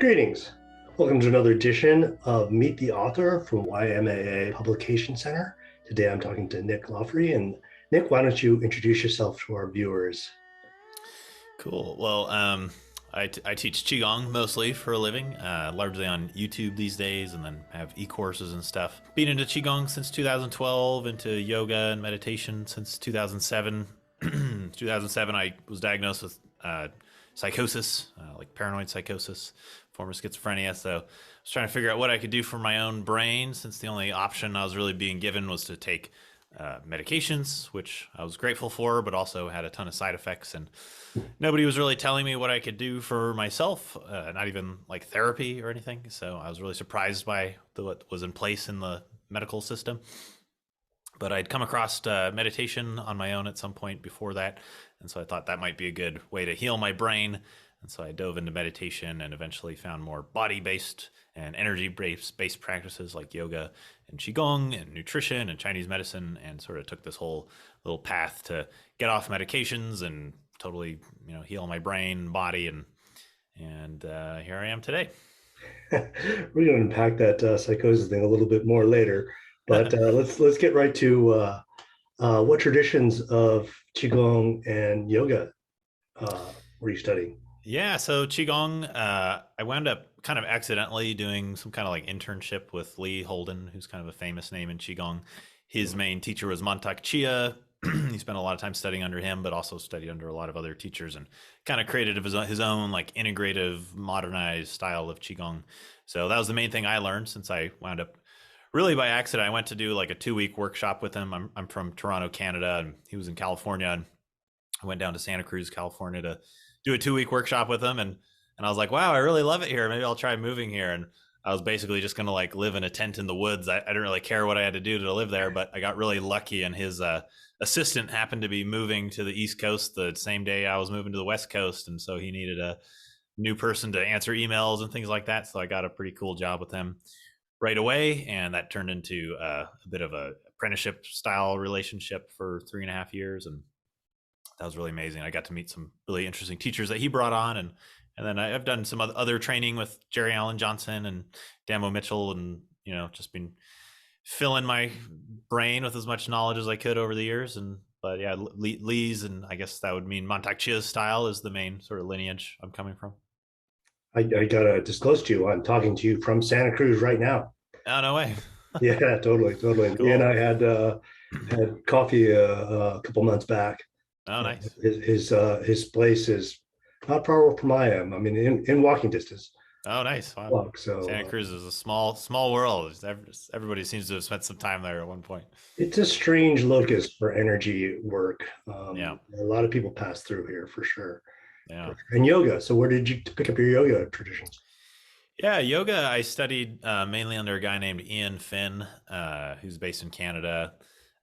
Greetings. Welcome to another edition of Meet the Author from YMAA Publication Center. Today I'm talking to Nick Loffree. And Nick, why don't you introduce yourself to our viewers? Cool. Well, I teach Qigong mostly for a living, largely on YouTube these days, and then have e-courses and stuff. Been into Qigong since 2012, into yoga and meditation since 2007. 2007, I was diagnosed with psychosis, like paranoid psychosis, form of schizophrenia. So I was trying to figure out what I could do for my own brain, since the only option I was really being given was to take medications, which I was grateful for, but also had a ton of side effects. And nobody was really telling me what I could do for myself, not even like therapy or anything. So I was really surprised by what was in place in the medical system. But I'd come across meditation on my own at some point before that. And so I thought that might be a good way to heal my brain. And so I dove into meditation and eventually found more body-based and energy-based practices like yoga and Qigong and nutrition and Chinese medicine, and sort of took this whole little path to get off medications and totally, heal my brain, body, and here I am today. We're going to unpack that psychosis thing a little bit more later, but let's get right to what traditions of Qigong and yoga were you studying? Yeah, so Qigong, I wound up kind of accidentally doing some kind of like internship with Lee Holden, who's kind of a famous name in Qigong. His main teacher was Mantak Chia. He spent a lot of time studying under him, but also studied under a lot of other teachers, and kind of created his own like integrative, modernized style of Qigong. So that was the main thing I learned, since I wound up really by accident. I went to do like a 2-week workshop with him. I'm from Toronto, Canada, and he was in California. And I went down to Santa Cruz, California to do a 2-week workshop with him. And I was like, wow, I really love it here. Maybe I'll try moving here. And I was basically just going to like live in a tent in the woods. I didn't really care what I had to do to live there, but I got really lucky, and his assistant happened to be moving to the East Coast the same day I was moving to the West Coast. And so he needed a new person to answer emails and things like that. So I got a pretty cool job with him right away. And that turned into a bit of a apprenticeship style relationship for 3.5 years. And that was really amazing. I got to meet some really interesting teachers that he brought on. And then I've done some other training with Jerry Allen Johnson and Damo Mitchell, and, just been filling my brain with as much knowledge as I could over the years. But yeah, Lee's, and I guess that would mean Mantak Chia's style is the main sort of lineage I'm coming from. I got to disclose to you, I'm talking to you from Santa Cruz right now. Oh, no way. Yeah, totally. He and Cool. I had coffee a couple months back. Oh, nice. His place is not far from I am. I mean, in walking distance. Oh, nice. Wow. Walk. So Santa Cruz is a small world. Everybody seems to have spent some time there at one point. it's a strange locus for energy work. Yeah. A lot of people pass through here for sure. Yeah. And yoga. So where did you pick up your yoga traditions? Yeah, yoga I studied mainly under a guy named Ian Finn, who's based in Canada.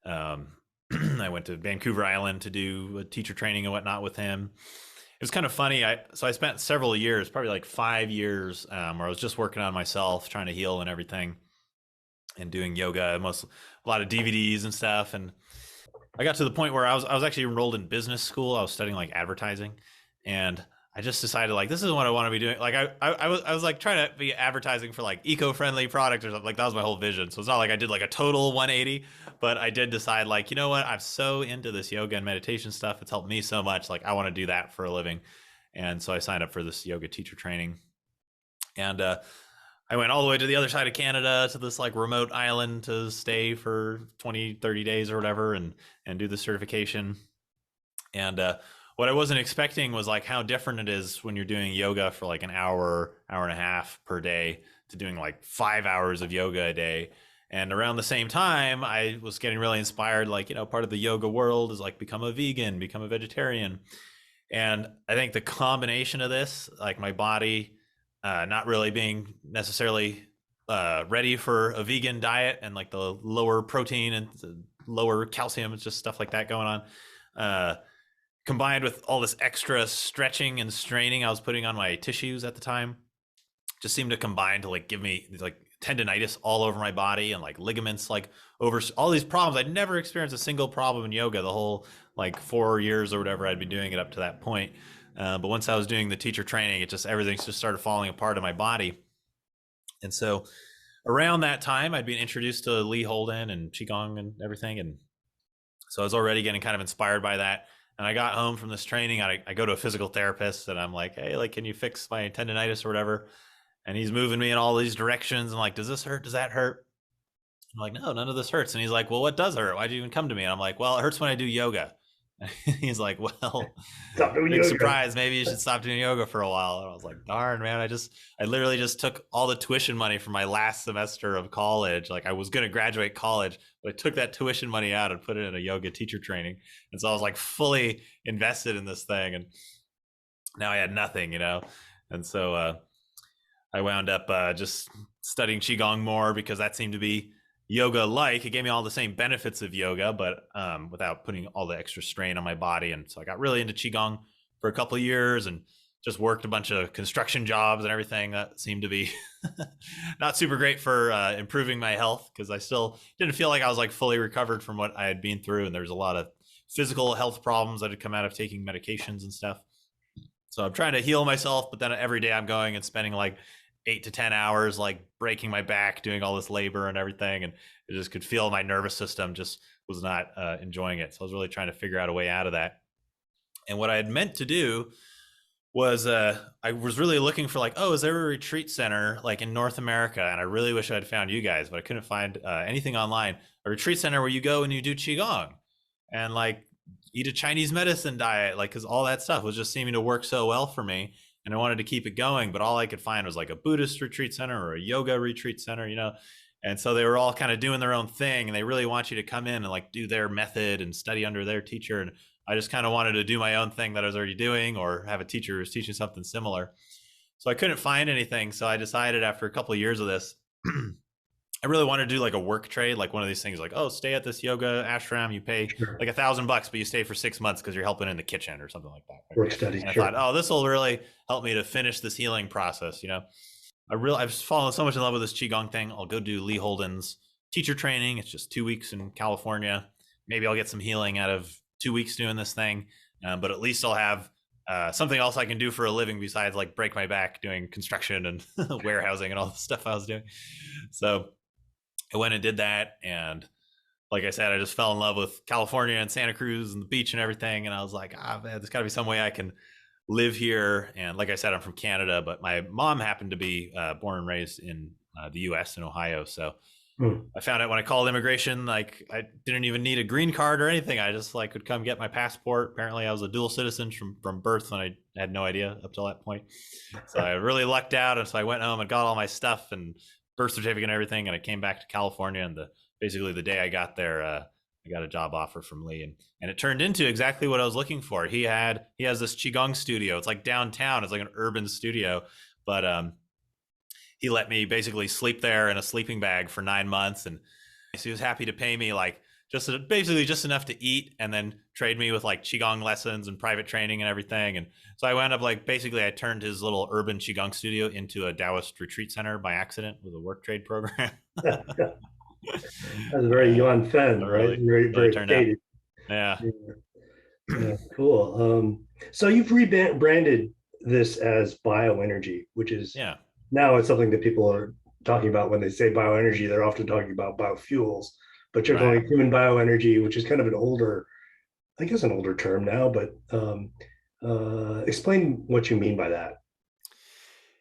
Um, I went to Vancouver Island to do a teacher training and whatnot with him. It was kind of funny. I spent several years, probably like 5 years, where I was just working on myself, trying to heal and everything, and doing yoga, a lot of DVDs and stuff. And I got to the point where I was actually enrolled in business school. I was studying like advertising, and I just decided like this is what I want to be doing. Like I was like trying to be advertising for like eco-friendly products or something. Like that was my whole vision. So it's not like I did like a total 180, but I did decide like, you know what, I'm so into this yoga and meditation stuff. It's helped me so much. Like I want to do that for a living. And so I signed up for this yoga teacher training. And I went all the way to the other side of Canada to this like remote island to stay for 20, 30 days or whatever, and do the certification. And what I wasn't expecting was like how different it is when you're doing yoga for like an hour and a half per day to doing like 5 hours of yoga a day. And around the same time, I was getting really inspired, like, part of the yoga world is like become a vegan, become a vegetarian. And I think the combination of this, like my body not really being necessarily ready for a vegan diet, and like the lower protein and the lower calcium, it's just stuff like that going on. Combined with all this extra stretching and straining I was putting on my tissues at the time, just seemed to combine to like give me like tendonitis all over my body, and like ligaments, like over all these problems. I'd never experienced a single problem in yoga the whole like 4 years or whatever I'd been doing it up to that point. But once I was doing the teacher training, everything just started falling apart in my body. And so around that time, I'd been introduced to Lee Holden and Qigong and everything. And so I was already getting kind of inspired by that. And I got home from this training. I go to a physical therapist and I'm like, hey, like, can you fix my tendonitis or whatever? And he's moving me in all these directions and like, does this hurt? Does that hurt? I'm like, no, none of this hurts. And he's like, well, what does hurt? Why'd you even come to me? And I'm like, well, it hurts when I do yoga. He's like, well, Stop doing big yoga. surprise. Maybe you should stop doing yoga for a while. And I was like, darn, man, I literally just took all the tuition money from my last semester of college. Like I was going to graduate college, but I took that tuition money out and put it in a yoga teacher training. And so I was like fully invested in this thing. And now I had nothing, you know? And so, I wound up just studying Qigong more because that seemed to be yoga like. It gave me all the same benefits of yoga, but without putting all the extra strain on my body. And so I got really into Qigong for a couple of years and just worked a bunch of construction jobs and everything. That seemed to be not super great for improving my health because I still didn't feel like I was like fully recovered from what I had been through. And there was a lot of physical health problems that had come out of taking medications and stuff. So I'm trying to heal myself, but then every day I'm going and spending like 8 to 10 hours, like breaking my back, doing all this labor and everything. And it just could feel my nervous system just was not enjoying it. So I was really trying to figure out a way out of that. And what I had meant to do was I was really looking for like, oh, is there a retreat center like in North America? And I really wish I had found you guys, but I couldn't find anything online. A retreat center where you go and you do Qigong and like eat a Chinese medicine diet, like, because all that stuff was just seeming to work so well for me. And I wanted to keep it going, but all I could find was like a Buddhist retreat center or a yoga retreat center, you know? And so they were all kind of doing their own thing and they really want you to come in and like do their method and study under their teacher. And I just kind of wanted to do my own thing that I was already doing or have a teacher who was teaching something similar. So I couldn't find anything. So I decided after a couple of years of this, I really wanted to do like a work trade, like one of these things like, oh, stay at this yoga ashram, you pay Sure. like $1,000, but you stay for 6 months because you're helping in the kitchen or something like that. Right? Work study. And I Sure. thought, oh, this will really help me to finish this healing process. You know, I've fallen so much in love with this Qigong thing. I'll go do Lee Holden's teacher training. It's just 2 weeks in California. Maybe I'll get some healing out of 2 weeks doing this thing. But at least I'll have something else I can do for a living besides like break my back doing construction and warehousing and all the stuff I was doing. So I went and did that. And like I said, I just fell in love with California and Santa Cruz and the beach and everything. And I was like, man, there's got to be some way I can live here. And like I said, I'm from Canada, but my mom happened to be born and raised in the US in Ohio. So I found out when I called immigration, like I didn't even need a green card or anything. I just like could come get my passport. Apparently I was a dual citizen from birth and I had no idea up till that point. So I really lucked out. And so I went home and got all my stuff and birth certificate and everything. And I came back to California and basically the day I got there, I got a job offer from Lee and it turned into exactly what I was looking for. He has this Qigong studio. It's like downtown. It's like an urban studio, but he let me basically sleep there in a sleeping bag for 9 months. And so he was happy to pay me like basically just enough to eat and then trade me with like Qigong lessons and private training and everything. And so I wound up like, basically I turned his little urban Qigong studio into a Taoist retreat center by accident with a work trade program. That's very Yuan Fen, right? Really, Very, really very turned out. stated. Yeah. Yeah, cool. So you've rebranded this as bioenergy, which is Yeah. now it's something that people are talking about when they say bioenergy. They're often talking about biofuels, but you're Right. going human bioenergy, which is kind of an older, I guess, an older term now. But explain what you mean by that.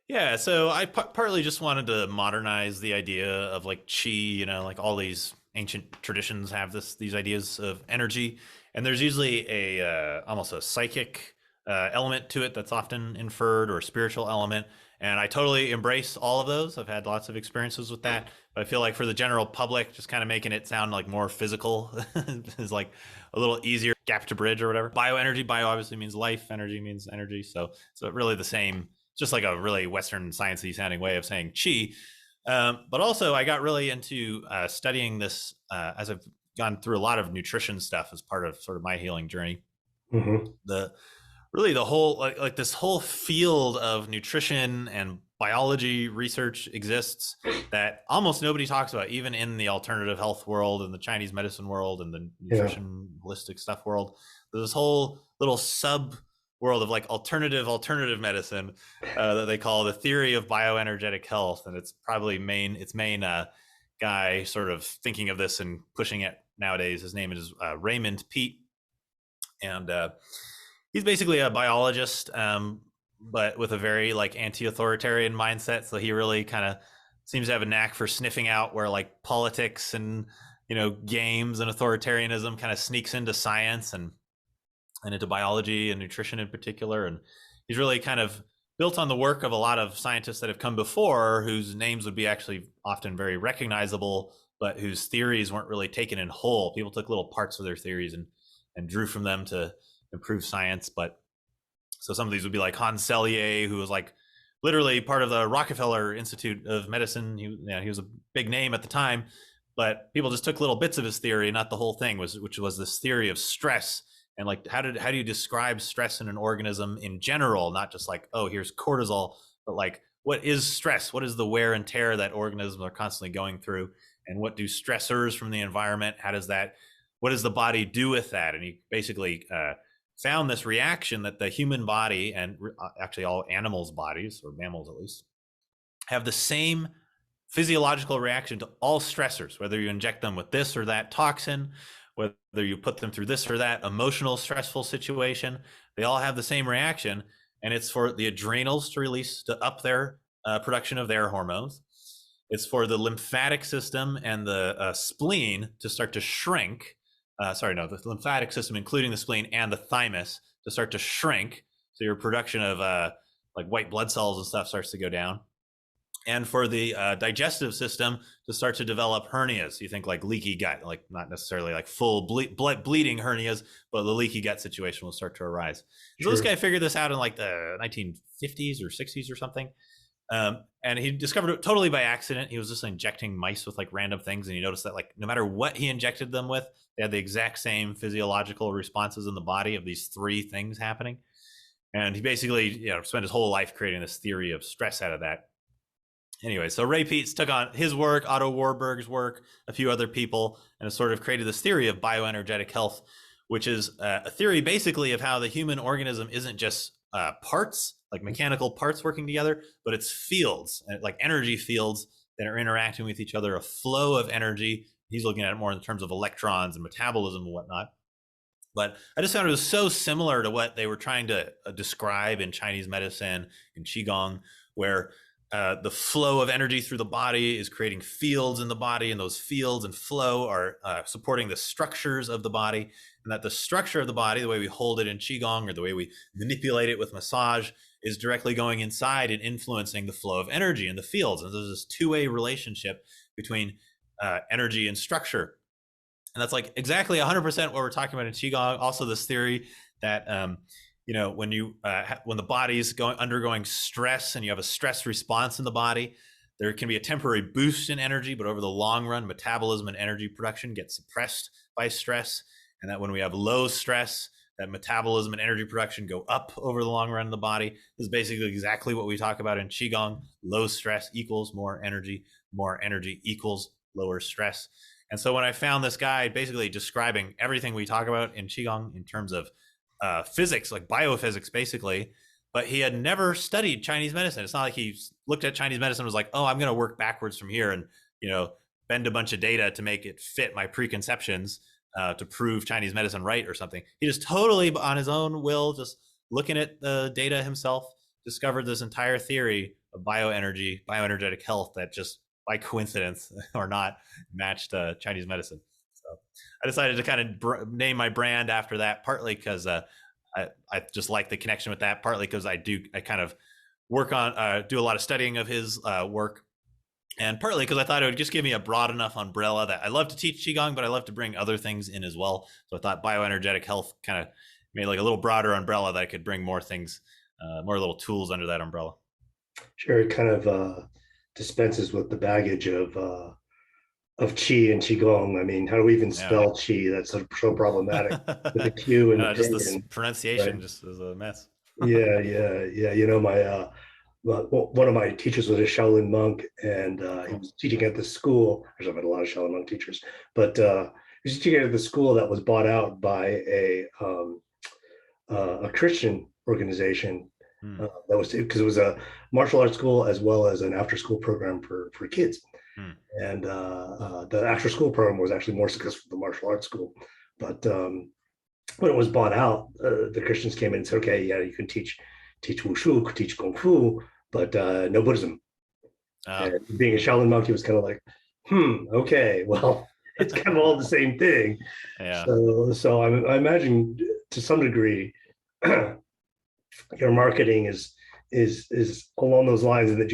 Yeah, so I partly just wanted to modernize the idea of like chi, you know, like all these ancient traditions have these ideas of energy, and there's usually a almost a psychic element to it that's often inferred or a spiritual element, and I totally embrace all of those. I've had lots of experiences with that, but I feel like for the general public, just kind of making it sound like more physical is like a little easier gap to bridge or whatever. Bioenergy, bio obviously means life, energy means energy, so really the same, just like a really Western sciencey sounding way of saying chi. But also, I got really into studying this as I've gone through a lot of nutrition stuff as part of sort of my healing journey. Mm-hmm. The whole like this whole field of nutrition and biology research exists that almost nobody talks about, even in the alternative health world and the Chinese medicine world and the Yeah. nutrition holistic stuff world. There's this whole little sub world of like alternative medicine that they call the theory of bioenergetic health, and it's probably its main guy sort of thinking of this and pushing it nowadays. His name is Raymond Pete, and he's basically a biologist, but with a very like anti-authoritarian mindset. So he really kind of seems to have a knack for sniffing out where like politics and games and authoritarianism kind of sneaks into science and into biology and nutrition in particular. And he's really kind of built on the work of a lot of scientists that have come before, whose names would be actually often very recognizable, but whose theories weren't really taken in whole. People took little parts of their theories and drew from them to improve science. But so some of these would be like Hans Selye, who was like literally part of the Rockefeller Institute of Medicine. He was a big name at the time, but people just took little bits of his theory, not the whole thing, which was this theory of stress. And like, how do you describe stress in an organism in general? Not just like, oh, here's cortisol, but like, what is stress? What is the wear and tear that organisms are constantly going through? And what do stressors from the environment? What does the body do with that? And he basically found this reaction that the human body, and actually all animals' bodies, or mammals at least, have the same physiological reaction to all stressors, whether you inject them with this or that toxin, whether you put them through this or that emotional stressful situation. They all have the same reaction, and it's for the adrenals to up their production of their hormones. It's for the lymphatic system and the spleen to start to shrink. The lymphatic system, including the spleen and the thymus, to start to shrink. So your production of like white blood cells and stuff starts to go down. And for the digestive system to start to develop hernias. You think like leaky gut, like not necessarily like full bleeding hernias, but the leaky gut situation will start to arise. Sure. So this guy figured this out in like the 1950s or 60s or something. And he discovered it totally by accident. He was just injecting mice with like random things, and he noticed that like no matter what he injected them with, they had the exact same physiological responses in the body of these three things happening. And he basically spent his whole life creating this theory of stress out of that. Anyway, so Ray Peets took on his work, Otto Warburg's work, a few other people, and has sort of created this theory of bioenergetic health, which is a theory basically of how the human organism isn't just parts, like mechanical parts working together, but it's fields, like energy fields that are interacting with each other, a flow of energy. He's looking at it more in terms of electrons and metabolism and whatnot. But I just found it was so similar to what they were trying to describe in Chinese medicine, in Qigong, where the flow of energy through the body is creating fields in the body, and those fields and flow are supporting the structures of the body, and that the structure of the body, the way we hold it in Qigong or the way we manipulate it with massage, is directly going inside and influencing the flow of energy in the fields. And there's this two-way relationship between energy and structure. And that's like exactly 100% what we're talking about in Qigong. Also, this theory that when the body's undergoing stress and you have a stress response in the body, there can be a temporary boost in energy, but over the long run, metabolism and energy production get suppressed by stress. And that when we have low stress, that metabolism and energy production go up over the long run in the body. This is basically exactly what we talk about in Qigong. Low stress equals more energy equals lower stress. And so when I found this guy basically describing everything we talk about in Qigong in terms of physics, like biophysics, basically, but he had never studied Chinese medicine. It's not like he looked at Chinese medicine and was like, oh, I'm going to work backwards from here and, bend a bunch of data to make it fit my preconceptions to prove Chinese medicine right or something. He just totally on his own will, just looking at the data himself, discovered this entire theory of bioenergetic health that just by coincidence or not matched Chinese medicine. So I decided to kind of name my brand after that, partly because I just like the connection with that, partly because I kind of work on, do a lot of studying of his work, and partly because I thought it would just give me a broad enough umbrella that I love to teach Qigong, but I love to bring other things in as well. So I thought bioenergetic health kind of made like a little broader umbrella that I could bring more things, more little tools under that umbrella. Sure, it kind of dispenses with the baggage of Qi and Qigong. I mean, how do we even spell Qi? That's so problematic with the Q and the just P. the pronunciation just is a mess. Yeah. My one of my teachers was a Shaolin monk, and he was teaching at the school. Actually, I've had a lot of Shaolin monk teachers, but he was teaching at the school that was bought out by a Christian organization. Hmm. That was because it was a martial arts school as well as an after school program for kids. Hmm. And the after school program was actually more successful than the martial arts school. But when it was bought out, the Christians came in and said, "Okay, yeah, you can teach wushu, teach kung fu, but no Buddhism." Oh. And being a Shaolin monk, he was kind of like, okay, well, it's kind of all the same thing. Yeah. So I imagine to some degree, your marketing is along those lines, and that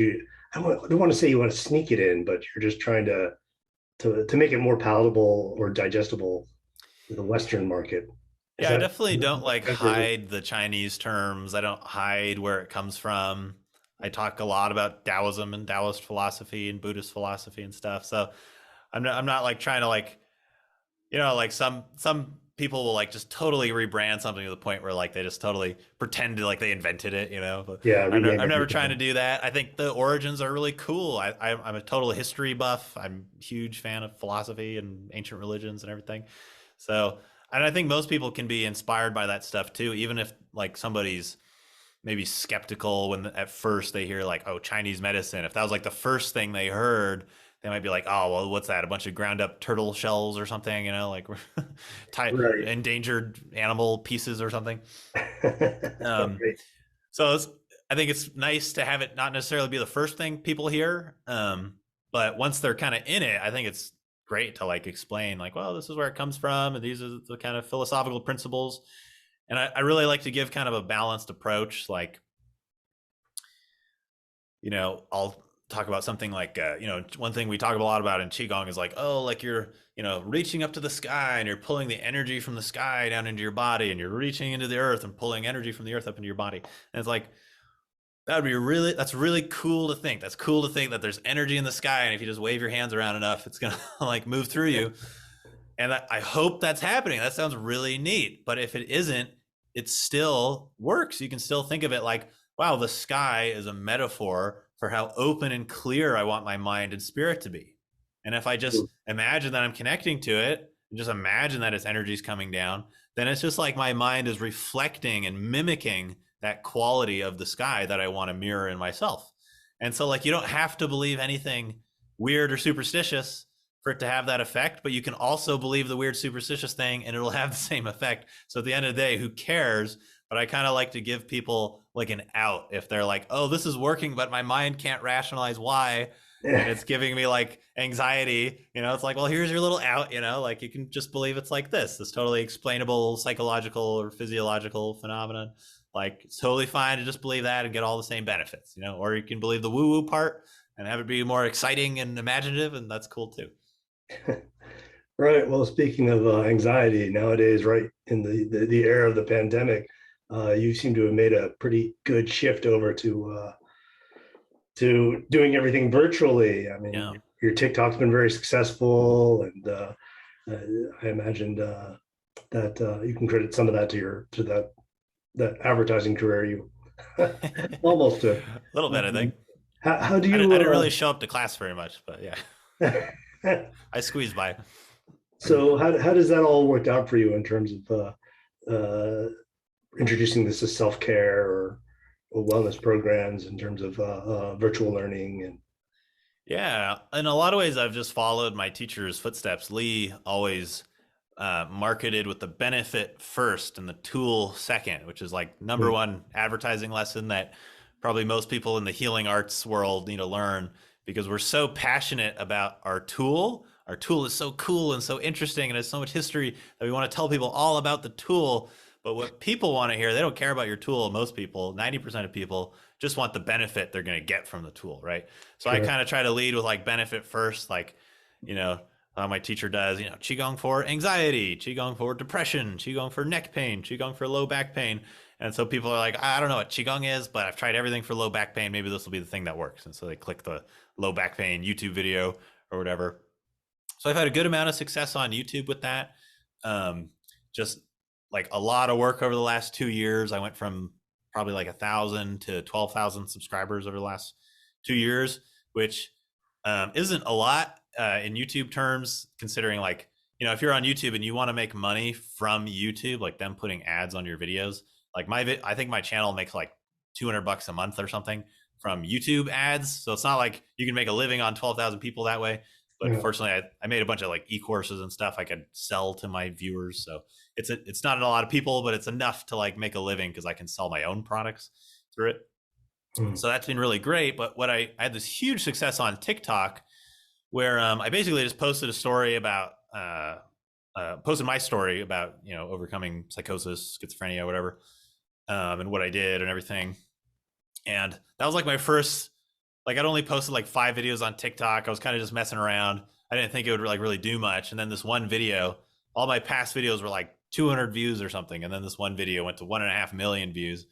I don't want to say you want to sneak it in, but you're just trying to make it more palatable or digestible to the Western market. Is Yeah, I that definitely don't like accurate? hide the Chinese terms. I don't hide where it comes from. I talk a lot about Taoism and Taoist philosophy and Buddhist philosophy and stuff. So I'm not like trying to like, like some people will like just totally rebrand something to the point where like they just totally pretend to like they invented it, but Yeah, rename I'm never trying to everything. do that. I think the origins are really cool. I'm a total history buff. I'm a huge fan of philosophy and ancient religions and everything. So, and I think most people can be inspired by that stuff too, even if like somebody's maybe skeptical when at first they hear like, oh, Chinese medicine. If that was like the first thing they heard, they might be like, oh, well, what's that? A bunch of ground up turtle shells or something, like Right. endangered animal pieces or something. Um, Right. so I think it's nice to have it not necessarily be the first thing people hear. But once they're kind of in it, I think it's great to like explain like, well, this is where it comes from. And these are the kind of philosophical principles. And I really like to give kind of a balanced approach. Like, I'll talk about something like, one thing we talk a lot about in Qigong is like, oh, like you're, reaching up to the sky and you're pulling the energy from the sky down into your body and you're reaching into the earth and pulling energy from the earth up into your body. And it's like, that's really cool to think. That's cool to think that there's energy in the sky. And if you just wave your hands around enough, it's going to like move through you. And I hope that's happening. That sounds really neat. But if it isn't, it still works. You can still think of it like, wow, the sky is a metaphor for how open and clear I want my mind and spirit to be. And if I just imagine that I'm connecting to it and just imagine that its energy is coming down, then it's just like my mind is reflecting and mimicking that quality of the sky that I want to mirror in myself. And so, like, you don't have to believe anything weird or superstitious for it to have that effect, but you can also believe the weird superstitious thing and it'll have the same effect. So at the end of the day, who cares? But I kind of like to give people like an out if they're like, oh, this is working, but my mind can't rationalize why. And Yeah. it's giving me like anxiety, it's like, well, here's your little out, like you can just believe it's like this totally explainable psychological or physiological phenomenon. Like it's totally fine to just believe that and get all the same benefits, or you can believe the woo woo part and have it be more exciting and imaginative. And that's cool too. Right. Well, speaking of anxiety nowadays, right in the era of the pandemic, you seem to have made a pretty good shift over to doing everything virtually. I mean, Yeah. your TikTok's been very successful, and I imagined that you can credit some of that to that advertising career you almost took. A little bit, I think. Um, how do I didn't you? really show up to class very much, but yeah, I squeezed by. So how does that all work out for you in terms of introducing this as self care or wellness programs in terms of virtual learning and Yeah, in a lot of ways, I've just followed my teacher's footsteps. Lee always marketed with the benefit first and the tool second, which is like number mm, one advertising lesson that probably most people in the healing arts world need to learn because we're so passionate about our tool. Our tool is so cool and so interesting and has so much history that we want to tell people all about the tool. But what people want to hear, they don't care about your tool. Most people, 90% of people, just want the benefit they're going to get from the tool, right? So I sure. kind of try to lead with like benefit first, like, you know, my teacher does, Qigong for anxiety, Qigong for depression, Qigong for neck pain, Qigong for low back pain. And so people are like, I don't know what Qigong is, but I've tried everything for low back pain. Maybe this will be the thing that works. And so they click the low back pain YouTube video or whatever. So I've had a good amount of success on YouTube with that. Um, just like a lot of work over the last 2 years. I went from probably like 1,000 to 12,000 subscribers over the last 2 years, which isn't a lot in YouTube terms, considering like, if you're on YouTube and you want to make money from YouTube, like them putting ads on your videos, Like I think my channel makes like $200 a month or something from YouTube ads. So it's not like you can make a living on 12,000 people that way. But Yeah. fortunately, I made a bunch of like e-courses and stuff I could sell to my viewers. So it's not a lot of people, but it's enough to like make a living because I can sell my own products through it. Mm. So that's been really great. But what I had this huge success on TikTok where I basically just posted a story about posted my story about overcoming psychosis, schizophrenia, whatever, and what I did and everything. And that was like my first. Like I'd only posted like 5 videos on TikTok. I was kind of just messing around. I didn't think it would like really do much. And then this one video, all my past videos were like 200 views or something. And then this one video went to 1.5 million views.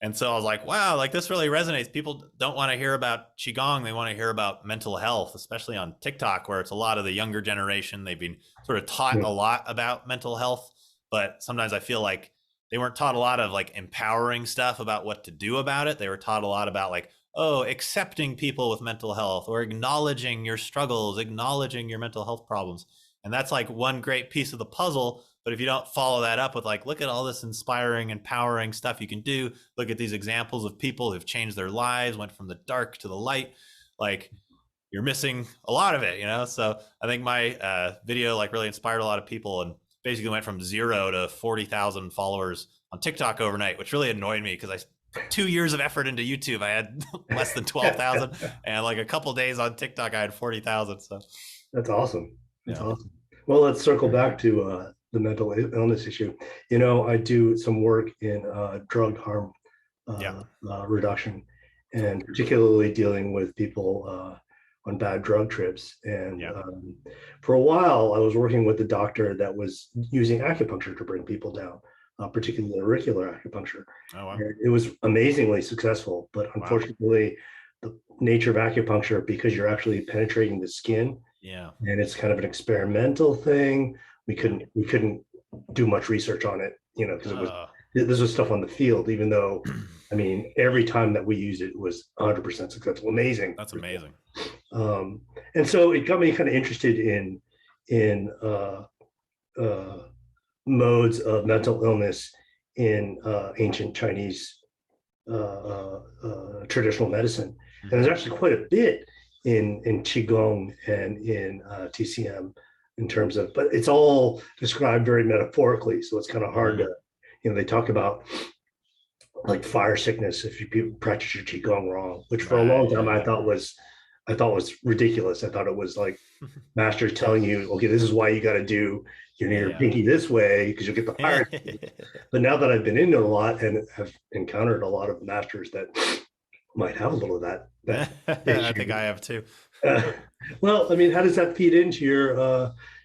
And so I was like, wow, like this really resonates. People don't want to hear about Qigong. They want to hear about mental health, especially on TikTok, where it's a lot of the younger generation. They've been sort of taught Yeah. a lot about mental health, but sometimes I feel like they weren't taught a lot of like empowering stuff about what to do about it. They were taught a lot about like, oh, accepting people with mental health or acknowledging your struggles, acknowledging your mental health problems. And that's like one great piece of the puzzle. But if you don't follow that up with like, look at all this inspiring, empowering stuff you can do, look at these examples of people who've changed their lives, went from the dark to the light, like you're missing a lot of it, you know? So I think my video like really inspired a lot of people and basically went from 0 to 40,000 followers on TikTok overnight, which really annoyed me because I put 2 years of effort into YouTube. I had less than 12,000 and like a couple days on TikTok, I had 40,000. So That's awesome. That's yeah. awesome. Well, let's circle back to the mental illness issue. I do some work in drug harm Yeah. reduction, Cool. and particularly dealing with people on bad drug trips. And Yeah. for a while, I was working with a doctor that was using acupuncture to bring people down, particularly auricular acupuncture. Oh, wow. And it was amazingly successful, but Wow. unfortunately, the nature of acupuncture, because you're actually penetrating the skin, Yeah. and it's kind of an experimental thing. We Yeah. couldn't we couldn't do much research on it, because Oh. this was stuff on the field. Even though, I mean, every time that we used it was 100% successful, amazing. That's amazing. Um, and so it got me kind of interested in uh, modes of mental illness in ancient Chinese traditional medicine. And there's Mm-hmm. actually quite a bit in Qigong and in TCM in terms of, but it's all described very metaphorically. So it's kind of hard Mm. to, they talk about like fire sickness if you practice your Qigong wrong, which for a Right. long Yeah. time Yeah. I thought was ridiculous. I thought it was like masters telling you, okay, this is why you got to do your Yeah. pinky this way because you'll get the Yeah. fire. But now that I've been into it a lot and have encountered a lot of masters that might have a little of that I think issue. I have too. Uh, well, I mean, how does that feed into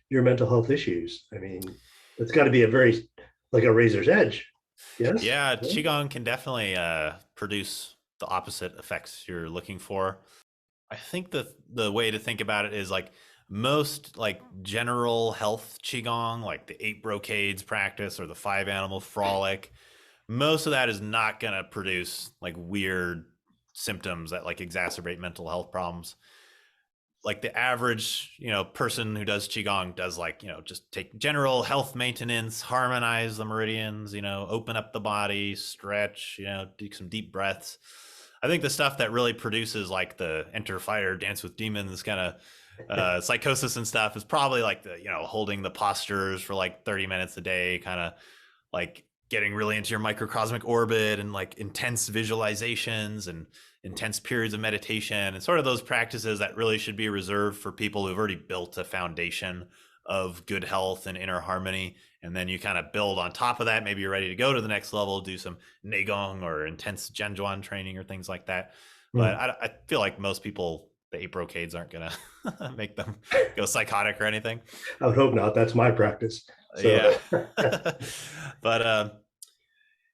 your mental health issues? I mean, it's got to be a very like a razor's edge. Yes. Yeah, Qigong can definitely produce the opposite effects you're looking for. I think the way to think about it is like most like general health Qigong, like the 8 brocades practice or the 5 animal frolic, most of that is not going to produce like weird symptoms that like exacerbate mental health problems. Like the average person who does qigong does like just take general health maintenance, harmonize the meridians, open up the body, stretch, do some deep breaths. I think the stuff that really produces like the enter fire dance with demons kind of psychosis and stuff is probably like the holding the postures for like 30 minutes a day, kind of like getting really into your microcosmic orbit and like intense visualizations and intense periods of meditation and sort of those practices that really should be reserved for people who've already built a foundation of good health and inner harmony. And then you kind of build on top of that. Maybe you're ready to go to the next level, do some Neigong or intense Zhenjuan training or things like that. But Mm. I feel like most people, the 8 brocades aren't going to make them go psychotic or anything. I would hope not. That's my practice. So Yeah. But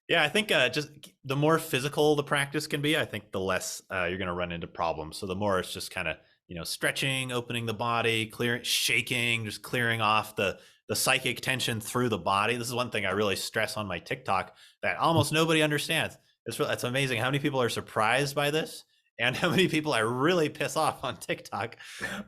yeah, I think just the more physical the practice can be, I think the less you're going to run into problems. So the more it's just kind of stretching, opening the body, clearing, shaking, just clearing off the psychic tension through the body. This is one thing I really stress on my TikTok that almost nobody understands. It's amazing how many people are surprised by this and how many people I really piss off on TikTok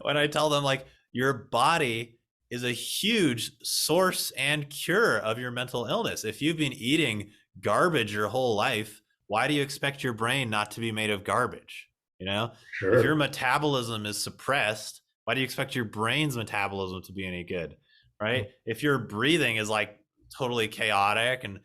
when I tell them like your body is a huge source and cure of your mental illness. If you've been eating garbage your whole life, why do you expect your brain not to be made of garbage? You know, if your Sure. metabolism is suppressed, why do you expect your brain's metabolism to be any good? Right? If your breathing is like totally chaotic, and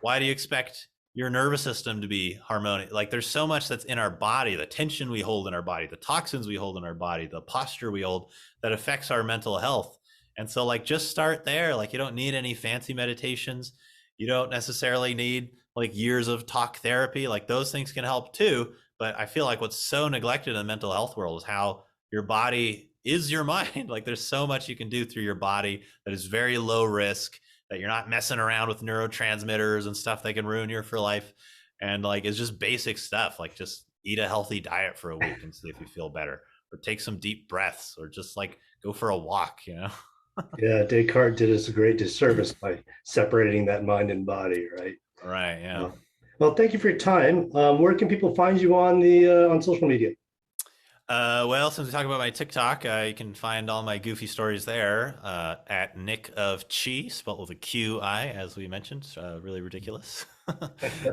why do you expect your nervous system to be harmonious? Like there's so much that's in our body, the tension we hold in our body, the toxins we hold in our body, the posture we hold that affects our mental health. And so like just start there. Like you don't need any fancy meditations. You don't necessarily need like years of talk therapy. Like those things can help too. But I feel like what's so neglected in the mental health world is how your body is your mind. Like there's so much you can do through your body that is very low risk, that you're not messing around with neurotransmitters and stuff that can ruin you for life. And like it's just basic stuff. Like just eat a healthy diet for a week and see if you feel better. Or take some deep breaths, or just like go for a walk, you know? Yeah, Descartes did us a great disservice by separating that mind and body, right? Right. Yeah. Uh, well, thank you for your time. Where can people find you on social media? Well, since we talk about my TikTok, you can find all my goofy stories there at Nick of Chi, spelled with a QI, as we mentioned. Really ridiculous.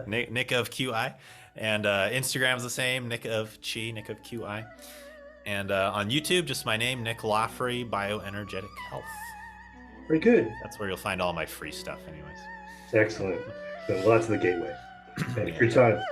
Nick of QI. And Instagram's the same, Nick of Chi, Nick of QI. And on YouTube, just my name, Nick Loffree, Bioenergetic Health. Very good. That's where you'll find all my free stuff, anyways. Excellent. Excellent. Well, that's the gateway. Thank you for your time.